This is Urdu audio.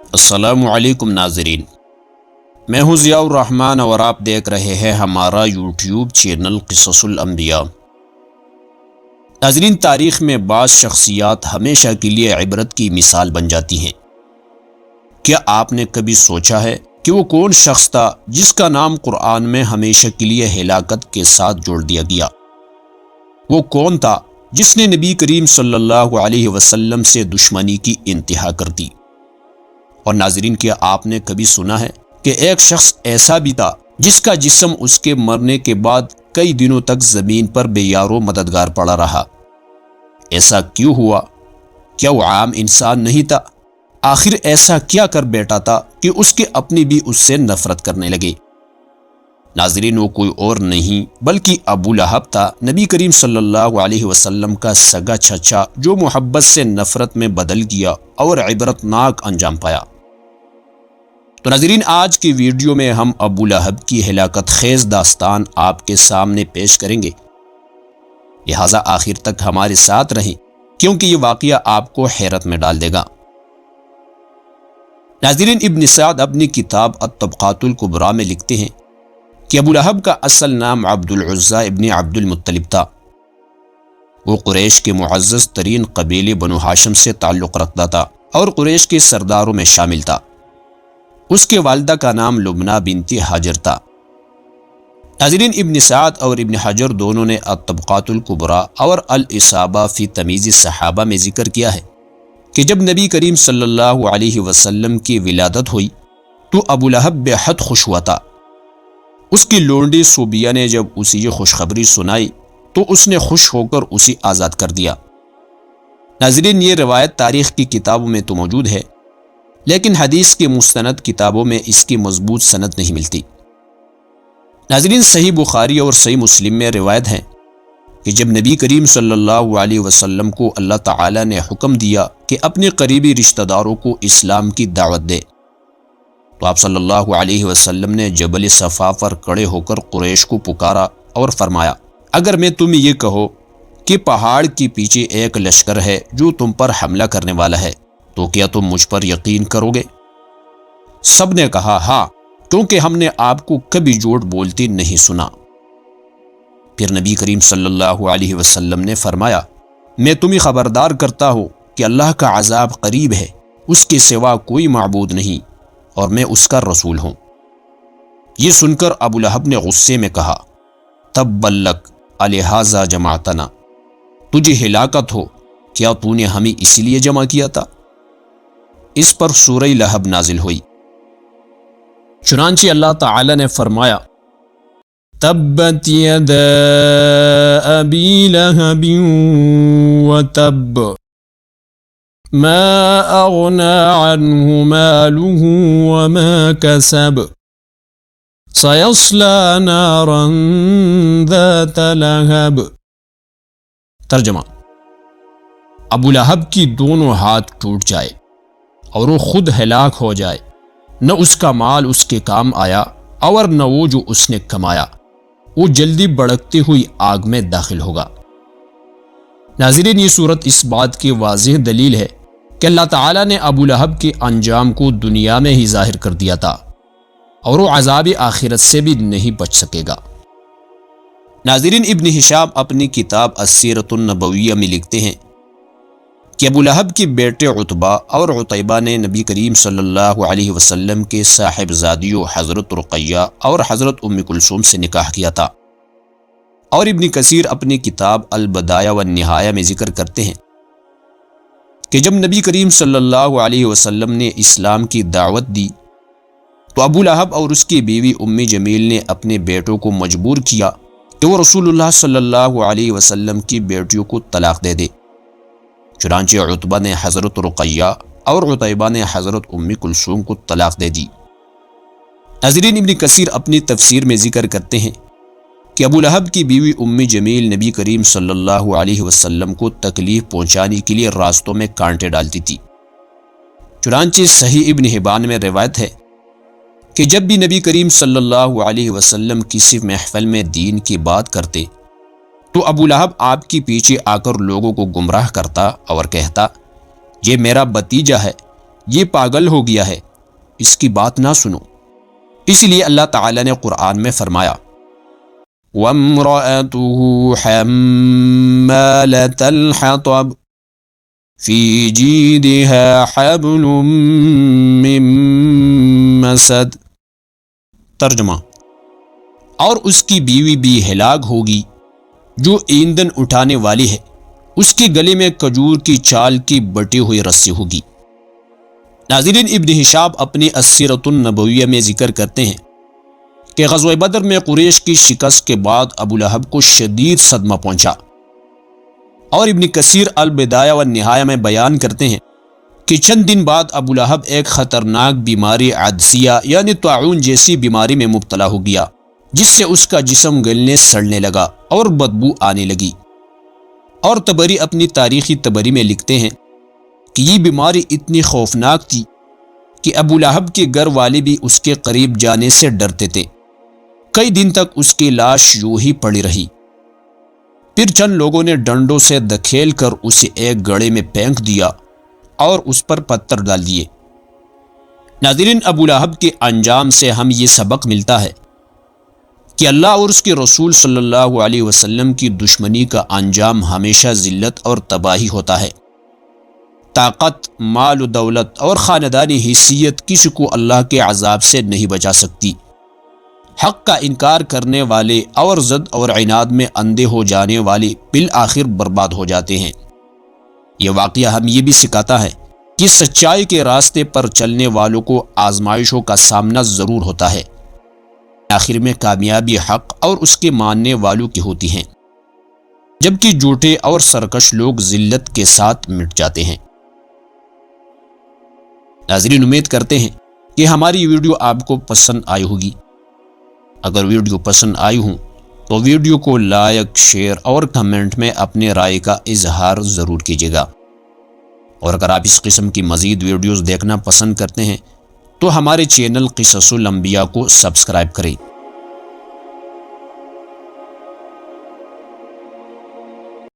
السلام علیکم ناظرین، میں ہوں ضیاء الرحمن اور آپ دیکھ رہے ہیں ہمارا یوٹیوب چینل قصص الانبیاء۔ ناظرین، تاریخ میں بعض شخصیات ہمیشہ کے لیے عبرت کی مثال بن جاتی ہیں۔ کیا آپ نے کبھی سوچا ہے کہ وہ کون شخص تھا جس کا نام قرآن میں ہمیشہ کے لیے ہلاکت کے ساتھ جوڑ دیا گیا؟ وہ کون تھا جس نے نبی کریم صلی اللہ علیہ وسلم سے دشمنی کی انتہا کر دی؟ اور ناظرین، کیا آپ نے کبھی سنا ہے کہ ایک شخص ایسا بھی تھا جس کا جسم اس کے مرنے کے بعد کئی دنوں تک زمین پر بے یار و مددگار پڑا رہا؟ ایسا کیوں ہوا؟ کیا وہ عام انسان نہیں تھا؟ آخر ایسا کیا کر بیٹھا تھا کہ اس کے اپنی بھی اس سے نفرت کرنے لگے؟ ناظرین، وہ کوئی اور نہیں بلکہ ابو لہب تھا، نبی کریم صلی اللہ علیہ وسلم کا سگا چچا، جو محبت سے نفرت میں بدل گیا اور عبرتناک انجام پایا۔ تو ناظرین، آج کی ویڈیو میں ہم ابو لہب کی ہلاکت خیز داستان آپ کے سامنے پیش کریں گے، لہٰذا آخر تک ہمارے ساتھ رہیں کیونکہ یہ واقعہ آپ کو حیرت میں ڈال دے گا۔ ناظرین، ابن سعد اپنی کتاب الطبقات الکبریٰ میں لکھتے ہیں کہ ابو لہب کا اصل نام عبد العزیٰ ابن عبد المطلب تھا۔ وہ قریش کے معزز ترین قبیلے بنو ہاشم سے تعلق رکھتا تھا اور قریش کے سرداروں میں شامل تھا۔ اس کے والدہ کا نام لبنہ بنت حجر تھا۔ ناظرین، ابن سعد اور ابن حجر دونوں نے الطبقات الکبریٰ اور الاصابہ فی تمیز الصحابہ میں ذکر کیا ہے کہ جب نبی کریم صلی اللہ علیہ وسلم کی ولادت ہوئی تو ابو لہب بے حد خوش ہوا تھا۔ اس کی لونڈی صوبیہ نے جب اسے یہ خوشخبری سنائی تو اس نے خوش ہو کر اسے آزاد کر دیا۔ ناظرین، یہ روایت تاریخ کی کتابوں میں تو موجود ہے، لیکن حدیث کی مستند کتابوں میں اس کی مضبوط سند نہیں ملتی۔ ناظرین، صحیح بخاری اور صحیح مسلم میں روایت ہے کہ جب نبی کریم صلی اللہ علیہ وسلم کو اللہ تعالی نے حکم دیا کہ اپنے قریبی رشتہ داروں کو اسلام کی دعوت دے، تو آپ صلی اللہ علیہ وسلم نے جبل صفا پر کھڑے ہو کر قریش کو پکارا اور فرمایا، اگر میں تمہیں یہ کہو کہ پہاڑ کے پیچھے ایک لشکر ہے جو تم پر حملہ کرنے والا ہے تو کیا تم مجھ پر یقین کرو گے؟ سب نے کہا ہاں، کیونکہ ہم نے آپ کو کبھی جھوٹ بولتے نہیں سنا۔ پھر نبی کریم صلی اللہ علیہ وسلم نے فرمایا، میں تمہیں خبردار کرتا ہوں کہ اللہ کا عذاب قریب ہے، اس کے سوا کوئی معبود نہیں اور میں اس کا رسول ہوں۔ یہ سن کر ابو لہب نے غصے میں کہا، تبا لک الہٰذا جمعتنا، تجھے ہلاکت ہو، کیا تو نے ہمیں اسی لیے جمع کیا تھا؟ اس پر سورہ لہب نازل ہوئی۔ چنانچہ اللہ تعالی نے فرمایا، تبت یدا ابی لہب وتب ما اغنى عنه ماله وما كسب سيصلى نارا ذات لہب۔ ترجمہ: ابو لہب کی دونوں ہاتھ ٹوٹ جائے اور وہ خود ہلاک ہو جائے، نہ اس کا مال اس کے کام آیا اور نہ وہ جو اس نے کمایا، وہ جلدی بڑکتی ہوئی آگ میں داخل ہوگا۔ ناظرین، یہ صورت اس بات کی واضح دلیل ہے کہ اللہ تعالیٰ نے ابو لہب کے انجام کو دنیا میں ہی ظاہر کر دیا تھا اور وہ عذاب آخرت سے بھی نہیں بچ سکے گا۔ ناظرین، ابن ہشام اپنی کتاب السیرۃ النبویہ میں لکھتے ہیں کہ ابو لہب کے بیٹے عتبہ اور عتیبہ نے نبی کریم صلی اللہ علیہ وسلم کے صاحبزادیوں حضرت رقیہ اور حضرت ام کلثوم سے نکاح کیا تھا۔ اور ابن کثیر اپنی کتاب البدایہ والنہایہ میں ذکر کرتے ہیں کہ جب نبی کریم صلی اللہ علیہ وسلم نے اسلام کی دعوت دی تو ابو لہب اور اس کی بیوی ام جمیل نے اپنے بیٹوں کو مجبور کیا کہ وہ رسول اللہ صلی اللہ علیہ وسلم کی بیٹیوں کو طلاق دے دے۔ چنانچہ عتبہ نے حضرت رقیہ اور عتیبہ نے حضرت ام کلثوم کو طلاق دے دی۔ ناظرین، ابن کثیر اپنی تفسیر میں ذکر کرتے ہیں کہ ابو لہب کی بیوی ام جمیل نبی کریم صلی اللہ علیہ وسلم کو تکلیف پہنچانے کے لیے راستوں میں کانٹے ڈالتی تھی۔ چنانچہ صحیح ابن حبان میں روایت ہے کہ جب بھی نبی کریم صلی اللہ علیہ وسلم کسی محفل میں دین کی بات کرتے تو ابو لہب آپ کے پیچھے آ کر لوگوں کو گمراہ کرتا اور کہتا، یہ میرا بتیجا ہے یہ پاگل ہو گیا ہے، اس کی بات نہ سنو۔ اس لیے اللہ تعالی نے قرآن میں فرمایا وَامْرَأَتُهُ حَمَّالَةَ الْحَطَبِ فِي جِيدِهَا حَبْلٌ مِّن مَّسَدٍ۔ ترجمہ، اور اس کی بیوی بھی ہلاک ہوگی جو ایندھن اٹھانے والی ہے، اس کے گلے میں کھجور کی چھال کی بٹی ہوئی رسی ہوگی۔ ناظرین، ابن ہشام اپنی السیرۃ النبویہ میں ذکر کرتے ہیں کہ غزوہ بدر میں قریش کی شکست کے بعد ابو لہب کو شدید صدمہ پہنچا، اور ابن کثیر البدایہ والنہایہ میں بیان کرتے ہیں کہ چند دن بعد ابو لہب ایک خطرناک بیماری عدسیہ یعنی طاعون جیسی بیماری میں مبتلا ہو گیا، جس سے اس کا جسم گلنے سڑنے لگا اور بدبو آنے لگی۔ اور طبری اپنی تاریخی طبری میں لکھتے ہیں کہ یہ بیماری اتنی خوفناک تھی کہ ابو لہب کے گھر والے بھی اس کے قریب جانے سے ڈرتے تھے۔ کئی دن تک اس کی لاش یوں ہی پڑی رہی، پھر چند لوگوں نے ڈنڈوں سے دھکیل کر اسے ایک گڑھے میں پھینک دیا اور اس پر پتھر ڈال دیے۔ ناظرین، ابو لہب کے انجام سے ہم یہ سبق ملتا ہے کہ اللہ اور اس کے رسول صلی اللہ علیہ وسلم کی دشمنی کا انجام ہمیشہ ذلت اور تباہی ہوتا ہے۔ طاقت، مال و دولت اور خاندانی حیثیت کسی کو اللہ کے عذاب سے نہیں بچا سکتی۔ حق کا انکار کرنے والے اور ضد اور عناد میں اندھے ہو جانے والے بالآخر برباد ہو جاتے ہیں۔ یہ واقعہ ہم یہ بھی سکھاتا ہے کہ سچائی کے راستے پر چلنے والوں کو آزمائشوں کا سامنا ضرور ہوتا ہے، آخر میں کامیابی حق اور اس کے ماننے والوں کی ہوتی ہیں، جبکہ جھوٹے اور سرکش لوگ ذلت کے ساتھ مٹ جاتے ہیں۔ ناظرین، امید کرتے ہیں کہ ہماری ویڈیو آپ کو پسند آئی ہوگی۔ اگر ویڈیو پسند آئی ہوں تو ویڈیو کو لائک، شیئر اور کمنٹ میں اپنے رائے کا اظہار ضرور کیجیے گا، اور اگر آپ اس قسم کی مزید ویڈیوز دیکھنا پسند کرتے ہیں تو ہمارے چینل قصص الانبیاء کو سبسکرائب کریں۔